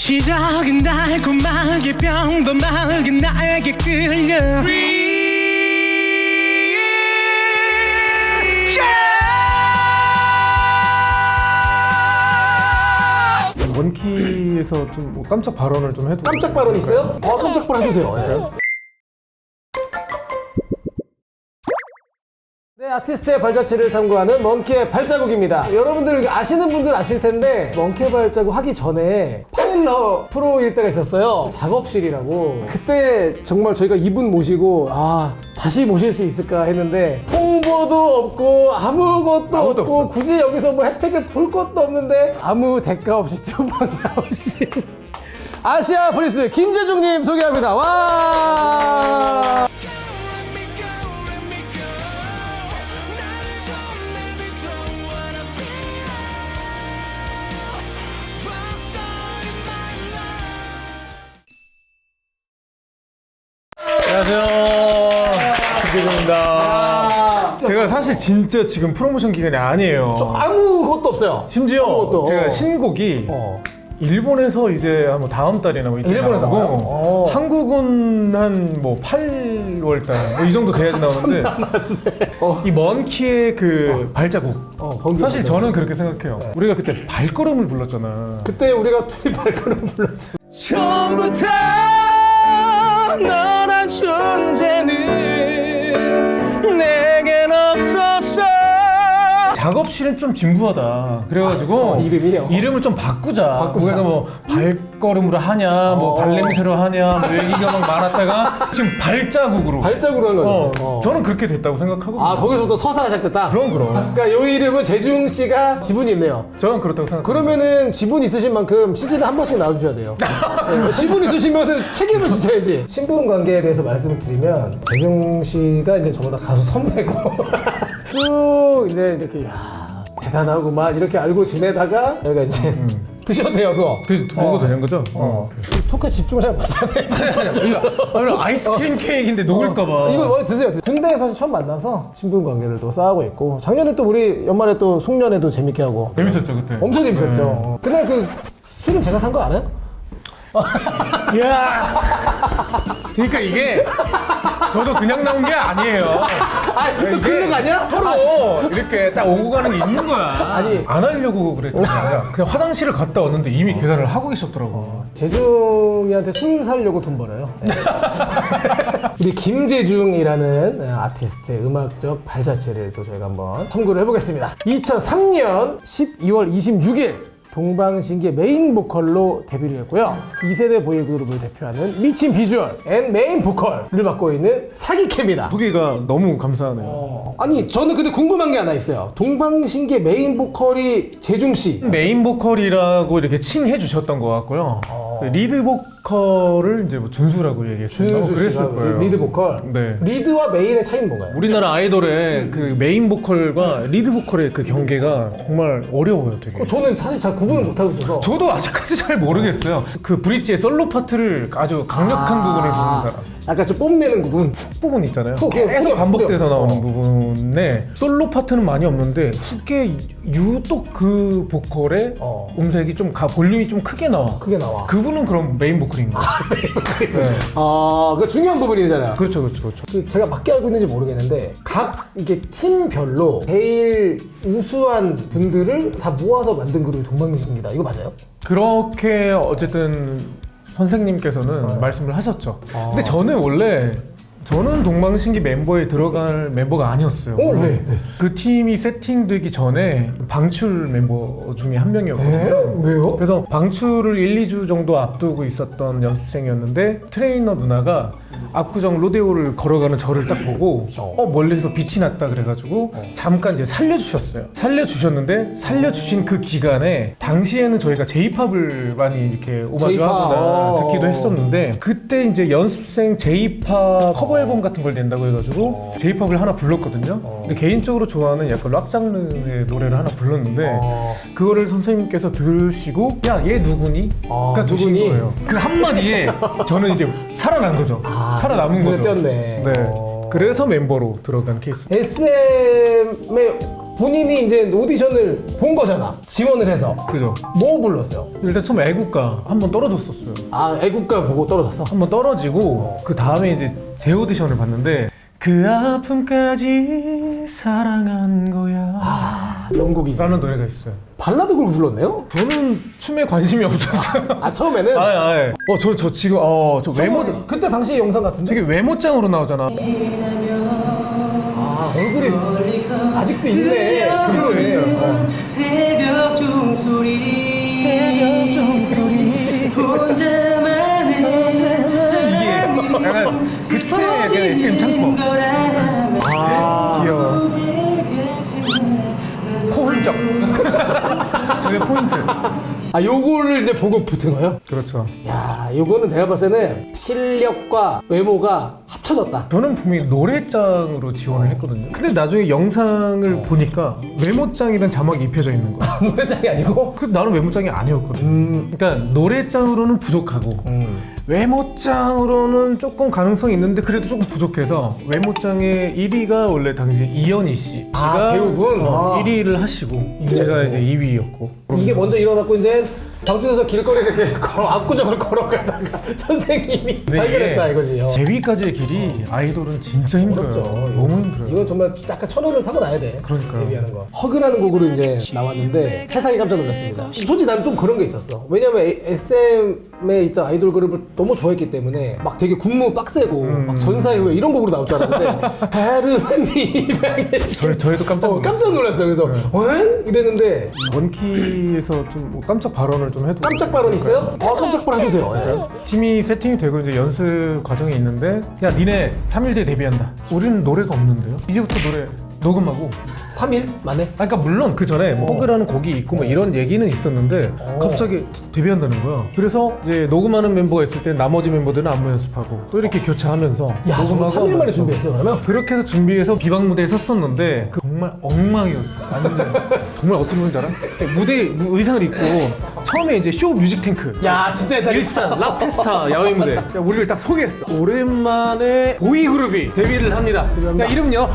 시작은 달콤하게 평범하게 나에게 끌려 원키에서 좀 뭐 깜짝 발언을 좀 해도 깜짝 발언 있어요? 깜짝 발언 해주세요. 네, 아티스트의 발자취를 탐구하는 먼키의 발자국입니다. 여러분들 아시는 분들 아실 텐데 먼키의 발자국 하기 전에 파일러 프로일 때가 있었어요. 작업실이라고. 그때 정말 저희가 이분 모시고 다시 모실 수 있을까 했는데 홍보도 없고 아무것도 없고 없어. 굳이 여기서 뭐 혜택을 볼 것도 없는데 아무 대가 없이 두 번 나오신 아시아 프린스 김재중님 소개합니다. 와! 안녕하세요. 김재중입니다. 제가 사실 진짜 지금 프로모션 기간이 아니에요. 아무것도 없어요. 심지어 아무것도. 제가 신곡이 일본에서 이제 한 다음 달이나 뭐 이때 일본에 나와요? 나오고 한국은 한 뭐 8월 달 뭐 이 정도 돼야지 나오는데 이 먼키의 그 발자국 사실 저는 그렇게 생각해요. 우리가 그때 발걸음을 불렀잖아. 그때 우리가 둘이 발걸음 불렀죠. 처음부터 너란 존재는 내겐 없었어. 작업실은 좀 진부하다. 그래가지고 이름이요? 이름을 좀 바꾸자. 그래서 뭐 발걸음으로 하냐, 뭐 발냄새로 하냐, 뭐 얘기가 막 많았다가 지금 발자국으로. 발자국으로 한 거죠. 저는 그렇게 됐다고 생각하거든요. 거기서부터 서사가 시작됐다? 그럼. 그러니까 이 이름은 재중 씨가 지분이 있네요. 저는 그렇다고 생각합니다. 그러면은 지분 있으신 만큼 시즌에 한 번씩 나와주셔야 돼요. 네, 지분 있으시면은 책임을 지셔야지. 신분 관계에 대해서 말씀을 드리면 재중 씨가 이제 저보다 가수 선배고 쭉 이제 이렇게 대단하구만 이렇게 알고 지내다가 여기가 이제 드셔도 돼요 그거. 그래서 먹어도 되는 거죠? 토크에 집중을 잘 못하네. 아이스크림 케이크인데 녹을까봐. 이거 뭐 드세요. 군대에서 처음 만나서 신분 관계를 또 쌓고 있고 작년에 또 우리 연말에 또 송년회도 재밌게 하고 재밌었죠 그때. 엄청 재밌었죠. 그날 그 술은 제가 산 거 알아요? 그러니까 이게 저도 그냥 나온 게 아니에요. 또 근력 아니야? 서로 이렇게 딱 오고 가는 게 있는 거야. 아니. 안 하려고 그랬던 게 아니라 그냥 화장실을 갔다 왔는데 이미 계산을 하고 계셨더라고. 재중이한테 술 사려고 돈 벌어요. 네. 우리 김재중이라는 아티스트의 음악적 발자취를 또 저희가 한번 탐구를 해보겠습니다. 2003년 12월 26일 동방신기의 메인 보컬로 데뷔를 했고요. 2세대 보이그룹을 대표하는 미친 비주얼 앤 메인 보컬을 맡고 있는 사기캐입니다. 소개가 너무 감사하네요. 아니 저는 근데 궁금한 게 하나 있어요. 동방신기의 메인 보컬이 재중씨. 메인 보컬이라고 이렇게 칭해 주셨던 것 같고요. 그 리드 보컬을 이제 뭐 준수라고 얘기해 주셨고 준수 씨가 그랬을 거예요. 리드 보컬. 네. 리드와 메인의 차이는 뭔가요? 우리나라 아이돌의 그 메인 보컬과 리드 보컬의 그 경계가 정말 어려워요, 되게. 저는 사실 잘 구분을 못하고 있어서 저도 아직까지 잘 모르겠어요. 그 브릿지의 솔로 파트를 아주 강력한 부분을 부르는 사람. 약간 좀 뽐내는 부분. 훅 부분 있잖아요. 훅, 계속 훅, 반복돼서 훅. 나오는 부분에 솔로 파트는 많이 없는데 훅에 유독 그 보컬의 음색이 좀 볼륨이 좀 크게 나와. 크게 나와. 그분은 그럼 메인 보컬인 거예요. 네. 그 중요한 부분이잖아요. 그렇죠. 제가 맞게 알고 있는지 모르겠는데 각 이게 팀별로 제일 우수한 분들을 다 모아서 만든 그룹이 동방신기다. 이거 맞아요? 그렇게 어쨌든 선생님께서는 말씀을 하셨죠. 근데 저는 동방신기 멤버에 들어갈 멤버가 아니었어요. 왜? 그 팀이 세팅되기 전에 방출 멤버 중에 한 명이었거든요. 왜요? 그래서 방출을 1, 2주 정도 앞두고 있었던 연습생이었는데 트레이너 누나가 압구정 로데오를 걸어가는 저를 딱 보고 멀리서 빛이 났다 그래가지고 잠깐 이제 살려주셨는데 살려주신 그 기간에 당시에는 저희가 J-팝을 많이 이렇게 오마주하거나 듣기도 했었는데 그때 이제 연습생 J-팝 커버 앨범 같은 걸 낸다고 해가지고 J-팝을 하나 불렀거든요. 근데 개인적으로 좋아하는 약간 락 장르의 노래를 하나 불렀는데 그거를 선생님께서 들으시고 야 얘 누구니? 그러니까 두신 누구니? 거예요. 그 한마디에 저는 이제 살아난 거죠. 살아남은 눈에 거죠. 띄었네. 네. 그래서 멤버로 들어간 케이스. SM의 본인이 이제 오디션을 본 거잖아. 지원을 해서. 그죠. 뭐 불렀어요? 일단 처음 애국가 한 번 떨어졌었어요. 아, 애국가 보고 떨어졌어? 한 번 떨어지고 그 다음에 이제 제 오디션을 봤는데 그 아픔까지 사랑한 거야 아, 명곡이지. 라는 노래가 있어요. 발라드 곡을 불렀네요? 저는 춤에 관심이 없었어요. 아, 처음에는? 아예. 저 지금 저 외모 그때 당시 영상 같은데? 되게 외모짱으로 나오잖아. 아, 얼굴이 아직도 있네. 그렇죠, 그렇죠. 새벽 종소리 혼자만의 이게 약간 그때 약간 SM 창법. 아, 귀여워. 코 흔적. 저게 포인트. 아, 요거를 이제 보고 붙은 거예요? 그렇죠. 야, 요거는 제가 봤을 때는 실력과 외모가 합쳐졌다. 저는 분명히 노래짱으로 지원을 했거든요. 근데 나중에 영상을 보니까 메모짱이라는 자막이 입혀져 있는 거야. 노래장이 아니고? 그 나는 메모짱이 아니었거든. 그러니까 노래짱으로는 부족하고 외모짱으로는 조금 가능성이 있는데 그래도 조금 부족해서 외모짱의 1위가 원래 당시 이현희 씨가 아, 배우분? 아. 1위를 하시고 제가 이제 2위였고 이게 먼저 일어났고 이제 방준에서 길거리를 이렇게 압구정을 걸어가다가 선생님이 발견했다 이거지. 데뷔까지의 길이 아이돌은 진짜 힘들어요. 어렵죠. 너무 힘들어요. 이건 정말 약간 천원을 타고 나야 돼. 그러니까요. 데뷔하는 거. 허그라는 곡으로 이제 나왔는데 세상이 깜짝 놀랐습니다. 솔직히 나는 좀 그런 게 있었어. 왜냐면 SM에 있던 아이돌 그룹을 너무 좋아했기 때문에 막 되게 군무 빡세고 막 전사의 후예 이런 곡으로 나올 줄 알았는데 하루만 네 방에 저희도 깜짝 놀랐어요. 깜짝 놀랐어요. 그래서 응? 이랬는데 원키에서 좀뭐 깜짝 발언을 좀 해도 깜짝 발언 있어요? 깜짝 발언 해주세요. 예. 팀이 세팅이 되고 이제 연습 과정이 있는데 야 니네 3일 뒤에 데뷔한다. 우리는 노래가 없는데요. 이제부터 노래 녹음하고 3일 만에? 아, 그러니까 물론 그 전에 뭐 호그라는 곡이 있고 뭐 이런 얘기는 있었는데 갑자기 데뷔한다는 거야. 그래서 이제 녹음하는 멤버가 있을 때 나머지 멤버들은 안무 연습하고 또 이렇게 교차하면서 야, 저거 3일 만에 하면서. 준비했어요 그러면? 그렇게 해서 준비해서 비방 무대에 섰었는데 그 정말 엉망이었어. 완전 정말 어떤 건지 알아? 무대 의상을 입고 처음에 이제 쇼 뮤직 탱크 야, 진짜 옛날에 일산 락페스타 야외 무대 우리를 딱 소개했어. 오랜만에 보이그룹이 데뷔를 합니다. 야 이름요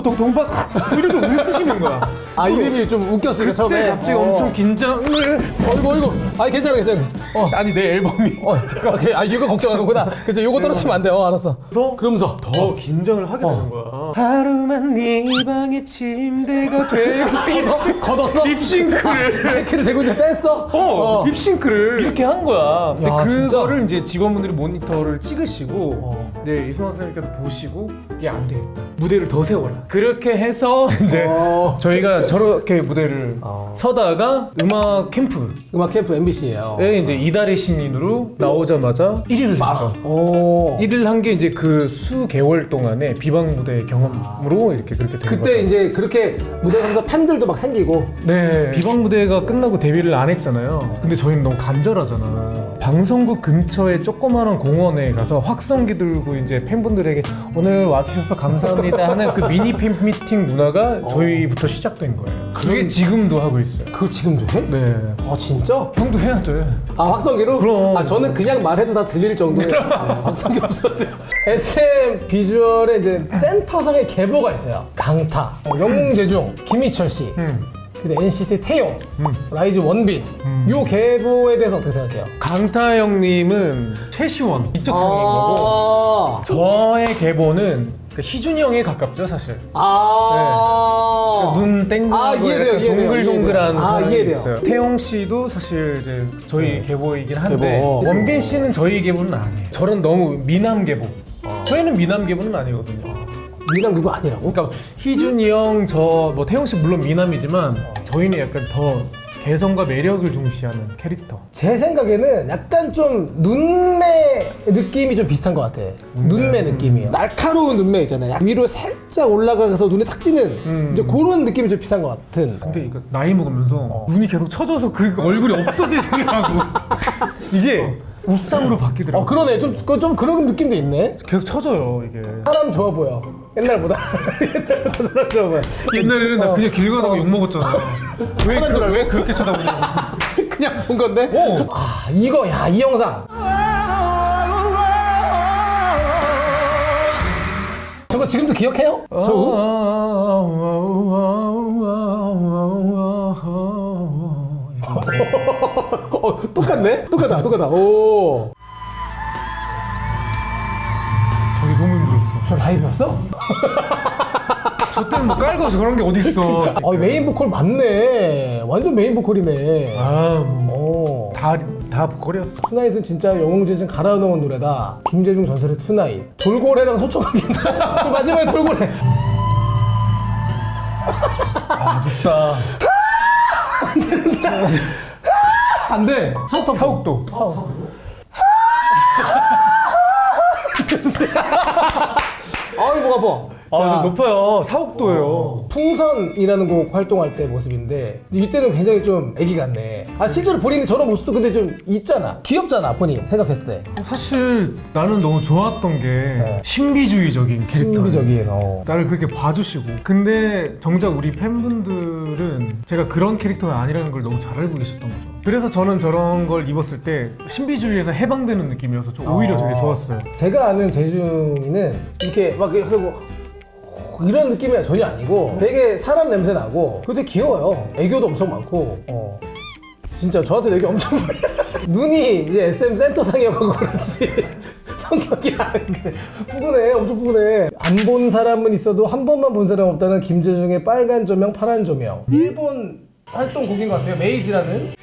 동박 이러면서 웃으시는 거야. 아, 이름이 좀 웃겼으니까 그때 처음에 갑자기 엄청 긴장을 어이구 아니 괜찮아 아니 내 앨범이 오케이. 아, 이거 걱정하는 거구나. 그래서 요거 떨어치면 안 돼. 알았어. 그러면서 더 긴장을 하게 되는 거야. 하루만 네 방의 침대가 되고 걷었어? 립싱크를 마이크를 대고 있는데 뗐어? 립싱크를 이렇게 한 거야. 근데 야, 그거를 진짜? 이제 직원분들이 모니터를 찍으시고 네 이승환 선생님께서 보시고 이게 안 되겠다. 무대를 더 세워라. 그렇게 해서 이제 저희가 저렇게 무대를 서다가 음악 캠프 음악 캠프 MBC예요. 에 이제 이달의 신인으로 나오자마자 1위를 했죠. 오. 1위를 한 게 이제 그 수개월 동안의 비방 무대 경험으로 이렇게 그렇게 된 거죠. 그때 이제 그렇게 무대 가면서 팬들도 막 생기고. 네, 비방 무대가 끝나고 데뷔를 안 했잖아요. 근데 저희는 너무 간절하잖아. 방송국 근처에 조그마한 공원에 가서 확성기 들고 이제 팬분들에게 오늘 와주셔서 감사합니다 하는 그 미니 팬 미팅 문화가 저희부터 시작된 거예요. 그게 지금도 하고 있어요. 그걸 지금도 해? 네. 아, 진짜? 형도 해야 돼. 아, 확성기로? 그럼. 아, 저는 그냥 말해도 다 들릴 정도의 네, 확성기 없었는데. SM 비주얼의 이제 센터상의 계보가 있어요. 강타, 영웅재중, 김희철 씨. 근데 NCT 태용, 라이즈 원빈. 요 계보에 대해서 어떻게 생각해요? 강타 형님은 최시원 이쪽 형인 거고 저의 계보는 희준이 형에 가깝죠 사실. 눈 땡그고 이해돼요, 약간 이해돼요, 동글동글한 이해돼요. 사람이 이해돼요. 있어요. 태용 씨도 사실 이제 저희 계보이긴 한데 계보. 원빈 씨는 저희 계보는 아니에요. 저는 너무 미남 계보. 저희는 미남 계보는 아니거든요. 미남 그거 아니라고? 그러니까 희준이 형, 저 뭐 태용 씨 물론 미남이지만 저희는 약간 더 개성과 매력을 중시하는 캐릭터. 제 생각에는 약간 좀 눈매 느낌이 좀 비슷한 것 같아. 눈매 느낌이요. 날카로운 눈매 있잖아요. 위로 살짝 올라가서 눈에 탁 띄는 이제 그런 느낌이 좀 비슷한 것 같은. 근데 이거 나이 먹으면서 눈이 계속 처져서 그 얼굴이 없어지더라고. 이게 웃상으로 바뀌더라고. 그러네. 좀 그런 느낌도 있네. 계속 처져요 이게. 사람 좋아 보여. 옛날보다. 옛날보다 사람 좋아 보여. 옛날에는 나 그냥 길 가다가 욕 먹었잖아. 왜 그렇게 쳐다보냐고. 그냥 본 건데? 아, 이거, 야, 이 영상. 저거 지금도 기억해요? 저거? 똑같네? 똑같다. 오. 저게 너무 힘들었어. 저 라이브였어? 저 때는 뭐 깔고 저런 게 어딨어. 메인 보컬 맞네. 완전 메인 보컬이네. 다 보컬이었어. 투나잇은 진짜 영웅재준 갈아 넣은 노래다. 김재중 전설의 투나잇. 돌고래랑 소통하기. 저 마지막에 돌고래. 늦다. 안 돼. 사옥도. 아이, 목 아파. 야, 높아요. 사옥도예요. 풍선이라는 곡 활동할 때 모습인데 이때는 굉장히 좀 애기 같네. 실제로 본인이 저런 모습도 근데 좀 있잖아. 귀엽잖아, 본인 생각했을 때. 사실 나는 너무 좋았던 게 신비주의적인 캐릭터. 신비적인. 나를 그렇게 봐주시고. 근데 정작 우리 팬분들은 제가 그런 캐릭터가 아니라는 걸 너무 잘 알고 계셨던 거죠. 그래서 저는 저런 걸 입었을 때 신비주의에서 해방되는 느낌이어서 좀 오히려 되게 좋았어요. 제가 아는 재중이는 이렇게 막 이런 느낌이 전혀 아니고 되게 사람 냄새 나고 되게 귀여워요. 애교도 엄청 많고 진짜 저한테 되게 엄청 눈이 이제 SM 센터상이어서 그렇지 성격이 아닌데 푸근해. 엄청 푸근해. 안 본 사람은 있어도 한 번만 본 사람 없다는 김재중의 빨간 조명 파란 조명. 일본 활동 곡인 것 같아요. 메이지라는.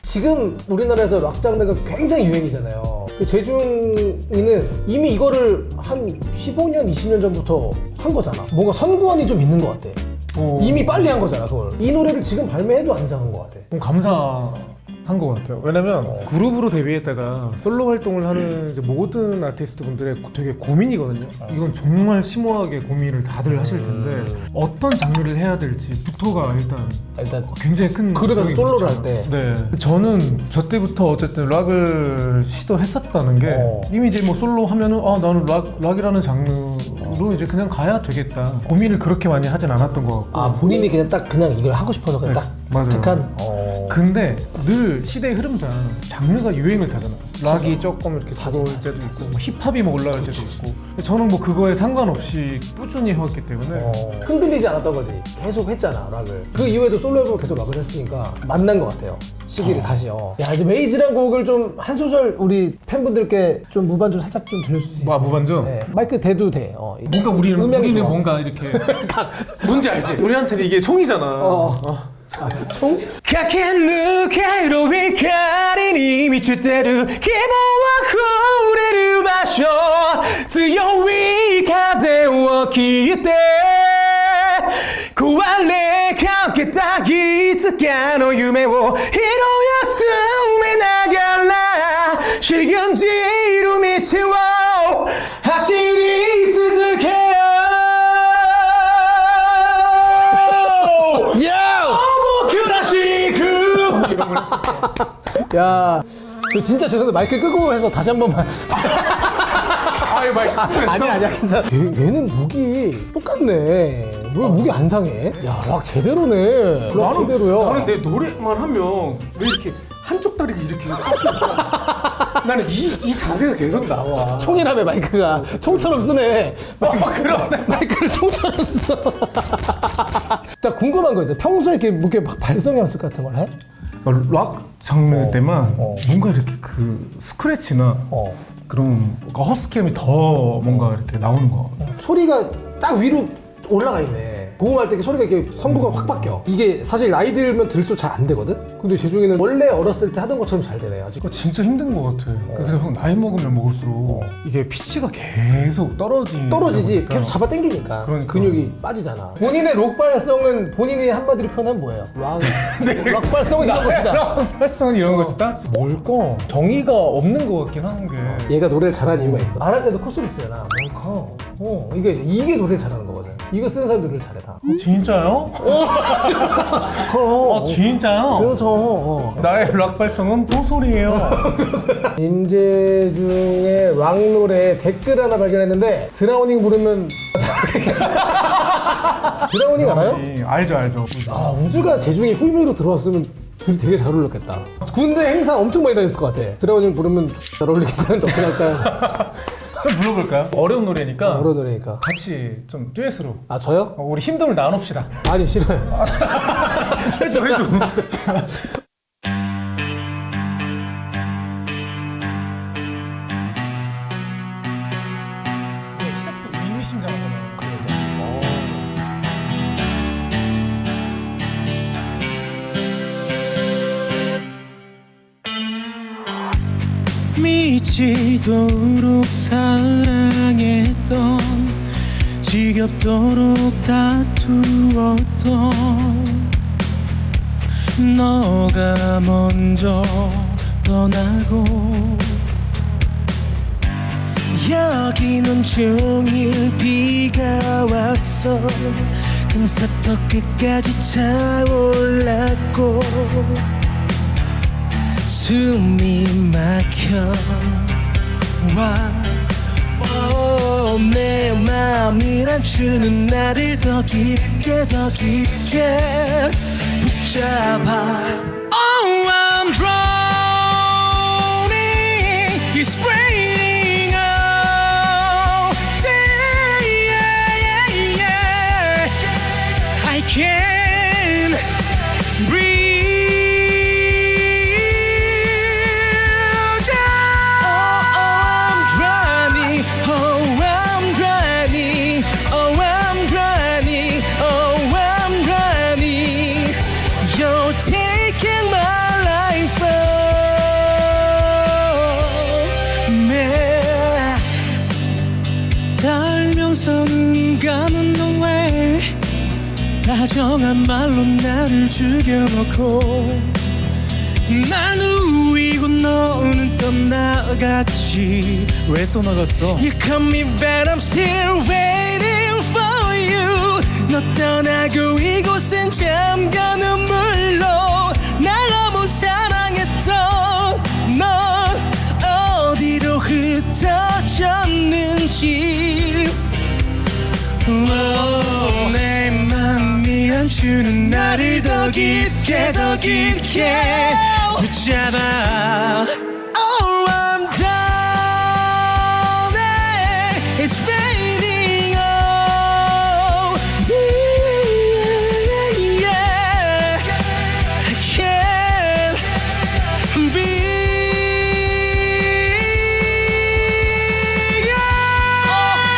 지금 우리나라에서 락 장르가 굉장히 유행이잖아요. 그 재중이는 이미 이거를 한 15년, 20년 전부터 한 거잖아. 뭔가 선구안이 좀 있는 것 같아. 이미 빨리 한 거잖아, 그걸. 이 노래를 지금 발매해도 안 이상한 것 같아. 좀 감사한 것 같아요. 왜냐면 그룹으로 데뷔했다가 솔로 활동을 하는 이제 모든 아티스트 분들의 되게 고민이거든요. 이건 정말 심오하게 고민을 다들 하실 텐데 어떤 장르를 해야 될지부터가 일단 굉장히 큰 그룹에서 고민이 솔로를 있죠. 할 때. 네. 저는 저 때부터 어쨌든 락을 시도했었다는 게 이미 이제 뭐 솔로 하면은 나는 락이라는 장르로 이제 그냥 가야 되겠다. 고민을 그렇게 많이 하진 않았던 것 같고. 본인이 그냥 딱 그냥 이걸 하고 싶어서 그냥 딱 맞아요. 택한. 근데 늘 시대의 흐름상 장르가 유행을 타잖아. 락이 조금 이렇게 다가올 때도 있고 뭐 힙합이 뭐 올라갈 때도 있고. 저는 뭐 그거에 상관없이 꾸준히 해왔기 때문에 흔들리지 않았던 거지. 계속 했잖아, 락을. 그 이후에도 솔로 앨범을 계속 락을 했으니까 만난 것 같아요. 시기를 다시요. 야, 이제 메이지란 곡을 좀 한 소절 우리 팬분들께 좀 무반주 살짝 좀 들려줄 수 있어요? 무반주? 네. 마이크 대도 돼. 뭔가 우리는 좋아. 뭔가 이렇게 뭔지 알지? 우리한테는 이게 총이잖아. 총? 駆け抜ける光に満ちてる希望あふれる場所強い風を切って壊れかけたいつかの夢を拾い集めながら信じる道を走り続けよう 야, 저 진짜 죄송한데 마이크 끄고 해서 다시 한 번만. 아유 마이크 아니야, 괜찮아. 얘는 목이 똑같네. 왜 목이 안 상해? 야, 락 제대로네. 락 제대로야. 나는 내 노래만 하면 왜 이렇게 한쪽 다리가 이렇게 나는 이 자세가 계속 나와. 총이라며 마이크가 총처럼 쓰네. 그러네. 마이크를 총처럼 써. 나 궁금한 거 있어. 평소에 이렇게 뭐 이렇게 발성 연습 같은 걸 해? 락 장르 때만 뭔가 이렇게 그 스크래치나 그런 허스키함이 더 뭔가 이렇게 나오는 거. 소리가 딱 위로 올라가 있네. 고음할 때 소리가 이렇게 성부가 확 바뀌어. 이게 사실 나이 들면 들수록 잘 안 되거든? 근데 재중이는 원래 어렸을 때 하던 것처럼 잘 되네, 아직. 그거 진짜 힘든 것 같아. 그래서 형 나이 먹으면 먹을수록 이게 피치가 계속 떨어지지. 계속 잡아 당기니까. 그러니까. 근육이 빠지잖아. 본인의 록 발성은 본인이 한마디로 표현하면 뭐예요? 록 발성은 이런 것이다. 발성은 이런 것이다? 뭘까? 정의가 없는 것 같긴 하는 게. 얘가 노래를 잘하는 이유가 있어. 말할 때도 콧소리 쓰잖아. 뭘까? 이게 노래를 잘하는 거거든. 이거 쓰는 사람이 노래를 잘해, 다. 진짜요? 진짜요? 그래서 나의 락 발성은 소소리예요. 임재중의 락 노래 댓글 하나 발견했는데 드라우닝 부르면 드라우닝 알아요? 알죠. 아, 우주가 재중이 후임으로 들어왔으면 둘이 되게 잘 어울렸겠다. 군대 행사 엄청 많이 다녔을 것 같아. 드라우닝 부르면 잘 어울리겠다는데 어떻게 할까요? 그럼 불러볼까요? 어려운 노래니까 어려운 노래니까. 같이 좀 듀엣으로 아 저요? 우리 힘듦을 나눕시다. 아니 싫어요. 해줘 해줘. 시작도 의미심장하잖아요. 미치도록 사랑했던 지겹도록 다투었던 너가 먼저 떠나고 여기는 종일 비가 왔어 금사터 끝까지 차올랐고 숨이 막혀와 내 맘이란 추는 나를 더 깊게 붙잡아 Oh I'm drowning It's raining all day I can't breathe Taking my life from me 달면서는 가는 너왜 다정한 말로 나를 죽여놓고 난 우이고 너는 떠나갔지 왜 또 나갔어? You call me but I'm still waiting for you 너 떠나고 이곳은 잠깐 눈물로 날 너무 사랑했던 넌 어디로 흩어졌는지 내 맘이 안 주는 나를 더 깊게 붙잡아 Oh I'm down It's raining all day I can't breathe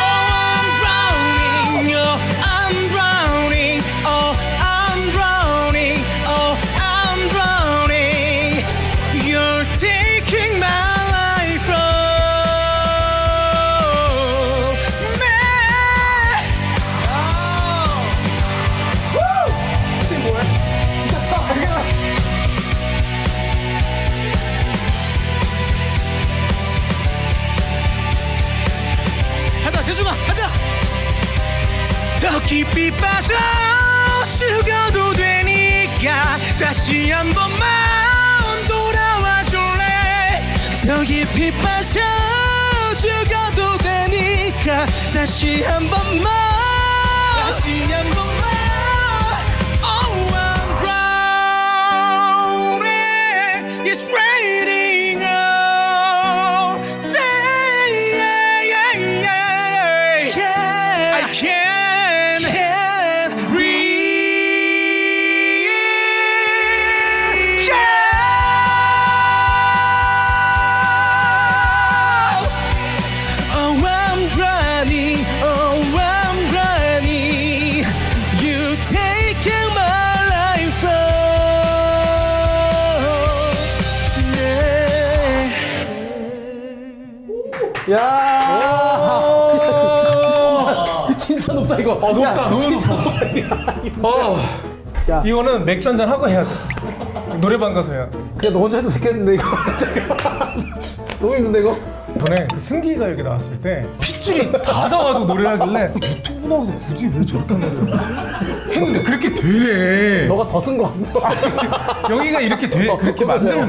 I'm drowning I'm drowning I'm drowning I'm drowning You're taking my life from me 가자 세중아 가자 더 깊이 빠져 죽어도 되니까 다시 한 번만 돌아와 줄래 더 깊이 빠져 죽어도 되니까 다시 한 번만 Oh I'm drowning It's raining all day I can't breathe Oh I'm drowning You taking my life from me 야. 진짜 높다 이거. 높다 너무 높아. 야. 이거는 맥주 한잔 하고 해야 돼. 노래방 가서 해야 돼. 그냥 너 혼자 해도 되겠는데 이거. 너무 힘든데 이거. 전에 그 승기가 여기 나왔을 때 핏줄이 다 져가지고 노래를 하길래 유튜브 나와서 굳이 왜 저렇게 노래를 하지? 했는데 그렇게 되네. 너가 더 쓴 거 같아. 여기가 이렇게 돼 그렇게 만드네.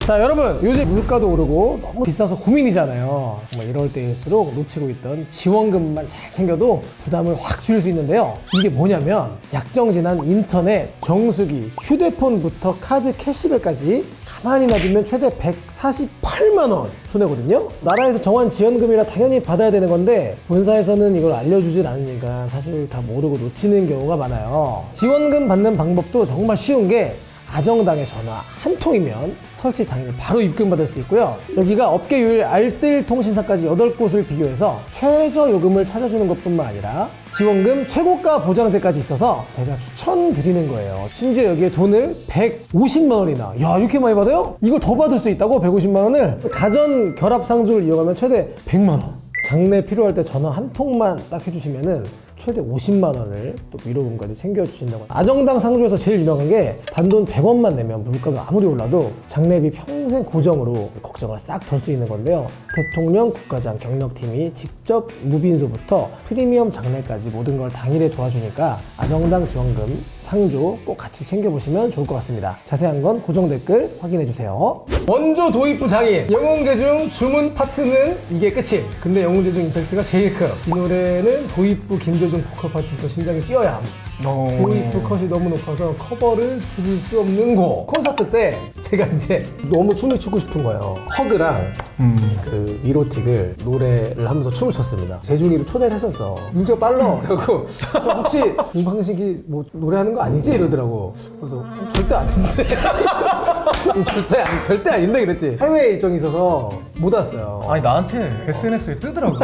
자, 여러분, 요즘 물가도 오르고 너무 비싸서 고민이잖아요. 정말 이럴 때일수록 놓치고 있던 지원금만 잘 챙겨도 부담을 확 줄일 수 있는데요. 이게 뭐냐면 약정지난 인터넷, 정수기, 휴대폰부터 카드 캐시백까지 가만히 놔두면 최대 148만 원 손해거든요. 나라에서 정한 지원금이라 당연히 받아야 되는 건데 본사에서는 이걸 알려주질 않으니까 사실 다 모르고 놓치는 경우가 많아요. 지원금 받는 방법도 정말 쉬운 게 아정당에 전화 한 통이면 설치 당일 바로 입금받을 수 있고요. 여기가 업계 유일 알뜰 통신사까지 8곳을 비교해서 최저 요금을 찾아주는 것뿐만 아니라 지원금 최고가 보장제까지 있어서 제가 추천드리는 거예요. 심지어 여기에 돈을 150만 원이나, 야, 이렇게 많이 받아요? 이걸 더 받을 수 있다고? 150만 원을? 가전 결합 상주를 이용하면 최대 100만 원. 장래 필요할 때 전화 한 통만 딱 해주시면은 최대 50만 원을 또 위로금까지 챙겨주신다고. 아정당 상조에서 제일 유명한 게 단돈 100원만 내면 물가가 아무리 올라도 장례비 평생 고정으로 걱정을 싹 덜 수 있는 건데요. 대통령, 국가장, 경력팀이 직접 무빈소부터 프리미엄 장례까지 모든 걸 당일에 도와주니까 아정당 지원금 상조 꼭 같이 챙겨보시면 좋을 것 같습니다. 자세한 건 고정 댓글 확인해주세요. 원조 도입부 장인 영웅제중 주문 파트는 이게 끝임. 근데 영웅제중 임팩트가 제일 커요. 이 노래는 도입부 김재중 보컬 파트부터 심장이 뛰어야 함. 도입부 컷이 너무 높아서 커버를 들을 수 없는 곡. 콘서트 때 제가 이제 너무 춤을 추고 싶은 거예요. 허그랑 그 이로틱을 노래를 하면서 춤을 췄습니다. 재중이를 초대를 했었어. 문제가 빨라. 그래갖고 혹시 김광식이 뭐 노래하는 거 아니지? 이러더라고. 그래서 절대 아닌데. 절대 아닌데 그랬지. 해외 일정이 있어서 못 왔어요. 아니 나한테 SNS에 뜨더라고.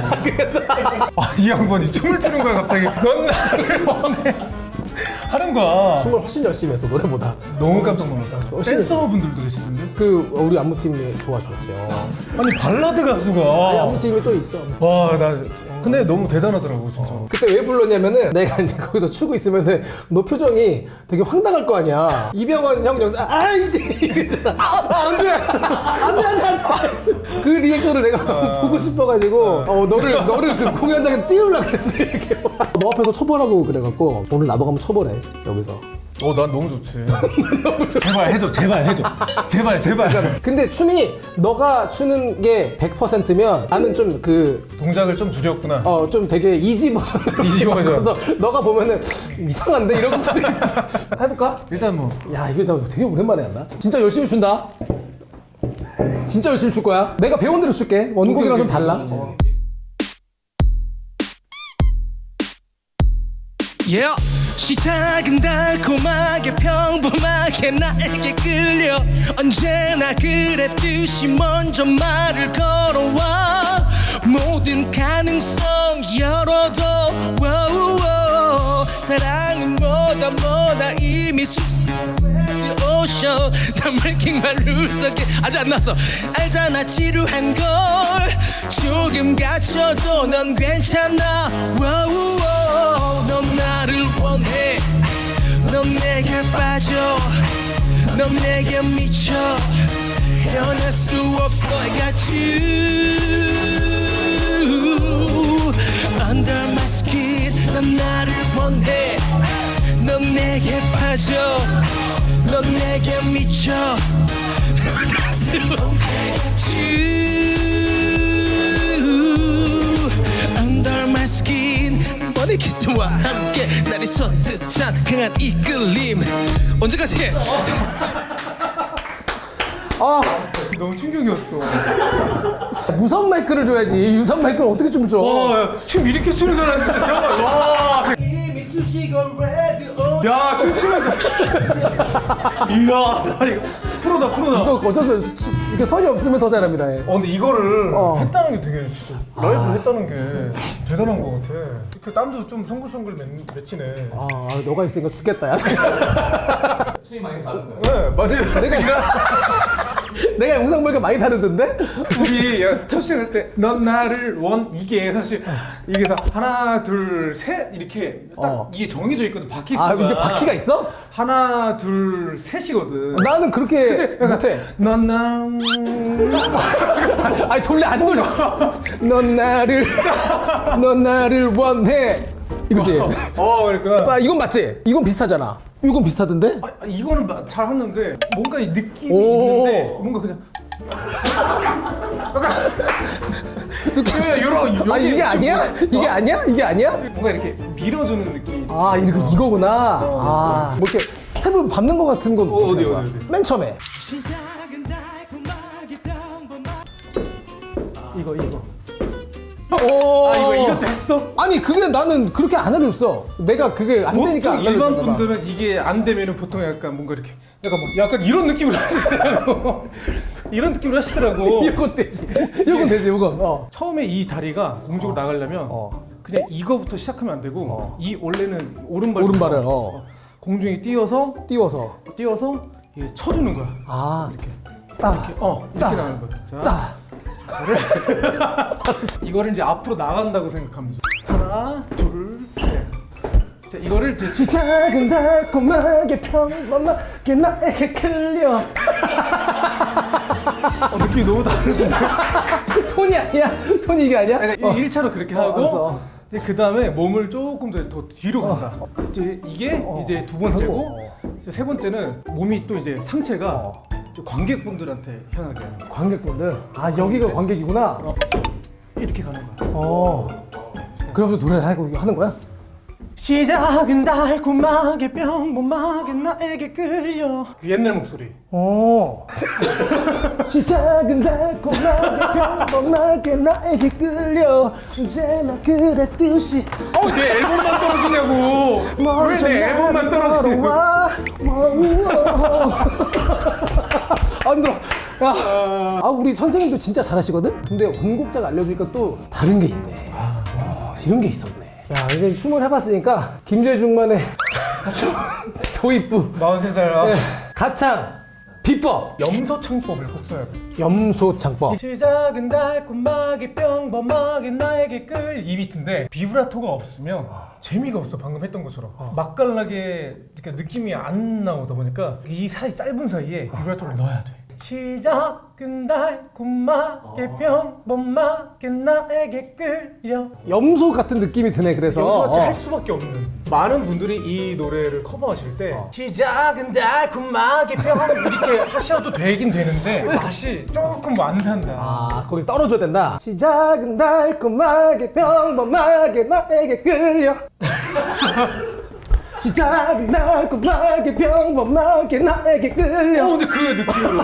이 양반이 춤을 추는 거야 갑자기. 넌 나를 원해. 하는 거야. 춤을 훨씬 열심히 했어, 노래보다. 너무 깜짝 놀랐어. 댄서분들도 계시던데? 그 우리 안무팀이 도와줬죠. 아니 발라드 가수가. 아니, 안무팀이 또 있어. 와, 나 근데 너무 대단하더라고 진짜. 그때 왜 불렀냐면은 내가 이제 거기서 추고 있으면은 너 표정이 되게 황당할 거 아니야. 이병헌 형 영상 이제 이랬잖아. 안돼. 그 리액션을 내가 보고 싶어가지고 너를 그 공연장에 띄우려고 그랬어. 이렇게 너 앞에서 쳐보라고 그래갖고 오늘 나도 한번 쳐보래 여기서. 난 너무 좋지. 제발 해줘. 제발. 근데 춤이 너가 추는 게 100%면 나는 좀 그 동작을 좀 줄였구나. 좀 되게 이지 버전. 이지 버전. 그래서 너가 보면은 이상한데 이러고 수도 있어. 해볼까? 일단 뭐 야, 이거 나 되게 오랜만에 한다. 진짜 열심히 춘다. 진짜 열심히 출 거야. 내가 배운 대로 출게. 원곡이랑 좀 달라. Yeah. 시작은 달콤하게 평범하게 나에게 끌려 언제나 그랬듯이 먼저 말을 걸어와 모든 가능성 열어둬 사랑은 뭐다 이미 오션 난 breaking my rules again 아직 안 났어 알잖아 지루한 걸 조금 갇혀도 넌 괜찮아 넌 나를 원해 넌 내게 빠져 넌 내게 미쳐 헤어날 수 없어 I got you Under my skin 넌 나를 원해 넌 내게 빠져 넌 내게 미쳐 헤어날 수 없어 Under my skin 너의 키스와 함께 날이 선 듯한 강한 이끌림 언제까지 너무 충격이었어. 무선 마이크를 줘야지. 유선 마이크를 어떻게 춤을 춰? 춤 이렇게 추는 사람 진짜 대박. 와. 이미 수식어 레드 야, 춤추면서. 이야, 아니, 프로다. 이거 어쩔 수 없어. 이게 선이 없으면 더 잘합니다. 근데 이거를 어. 했다는 게 되게 진짜 라이브를 했다는 게 대단한 것 같아. 그 땀도 좀 송글송글 맺히네. 너가 있으니까 죽겠다. 야. 춤이 많이 다른가요? 네, 맞아요. 내가 영상 보니까 많이 다르던데? 우리 첫 시작할 때 넌 나를 원 이게 사실 이게 하나 둘 셋 이렇게 딱 이게 정해져 있거든. 바퀴수가. 이게 바퀴가 있어? 하나 둘 셋이거든. 나는 그렇게 못해. 넌 아니 돌려 안 돌려. 넌 나를 원해. 이거지. 그러니까. 이건 맞지? 이건 비슷하잖아. 이건 비슷하던데? 이거는 잘 하는데 뭔가 이 느낌이 오. 있는데 뭔가 그냥 이런 아니 이게 아니야? 이게 아니야? 이게 아니야? 뭔가 이렇게 밀어주는 느낌. 아 이거구나. 아, 뭐 이렇게 스텝을 밟는 것 같은 건 어디, 거야? 어디? 맨 처음에 시작은 달콤하게 평범한 이거. 이것도 했어? 아니 그게 나는 그렇게 안 알려줬어. 내가 그게 안 되니까 보통 안 일반 알려줬나 봐. 분들은 이게 안 되면은 보통 약간 뭔가 이렇게 약간 이런 느낌으로 하시더라고. 이런 느낌으로 하시더라고. 이건 되지. 이건 되지. 이건. 처음에 이 다리가 공중으로 나가려면 그냥 이거부터 시작하면 안 되고 이 원래는 오른발을 공중에 띄워서 띄워서. 이게 쳐주는 거야. 아 이렇게. 딱. 이렇게 딱. 나가는 거야. 자, 딱. 이거를 이제 앞으로 나간다고 생각하면 돼. 하나, 둘, 셋. 자, 이거를 이제 시작은 달콤하게 평범하게 나에게 끌려. 느낌이 너무 다르신데. 손이 아니야. 손이 이게 아니야? 그러니까 1차로 그렇게 하고 알았어. 이제 그 다음에 몸을 조금 더 뒤로 간다. 이제 이게 이제 두 번째고 이제 세 번째는 몸이 또 이제 상체가 이제 관객분들한테 향하게 하는 거야. 관객분들. 아 여기가 관객이구나. 이렇게 가는 거야. 그러면서 노래를 하는 거야? 시작은 달콤하게 평범하게 나에게 끌려. 그 옛날 목소리. 시작은 달콤하게 평범하게 나에게 끌려 언제나 그랬듯이 내 앨범만 떨어지냐고. 왜 내 앨범만 떨어지냐고. 아 힘들어. 야, 우리 선생님도 진짜 잘하시거든? 근데 원곡자가 알려주니까 또 다른 게 있네. 이런 게 있었네. 야, 이제 춤을 해봤으니까 김재중만의 도입부, 43살. 가창, 비법, 염소창법을 꼭 써야 돼. 염소창법. 시작은 달콤하게 평범하게 나에게 이 비트인데 비브라토가 없으면 재미가 없어. 방금 했던 것처럼 맛깔나게 그러니까 느낌이 안 나오다 보니까 이 사이 짧은 사이에 비브라토를 넣어야 돼. 시작은 달콤하게 평범하게 나에게 끌려. 염소 같은 느낌이 드네. 그래서 염소같이 할 수밖에 없는. 많은 분들이 이 노래를 커버하실 때 시작은 달콤하게 이렇게 하셔도 되긴 되는데 맛이 조금 완산다. 아, 거기 떨어져야 된다. 시작은 달콤하게 평범하게 나에게 끌려. 시작은 달콤하게 평범하게 나에게 끌려. 근데 그 느낌으로.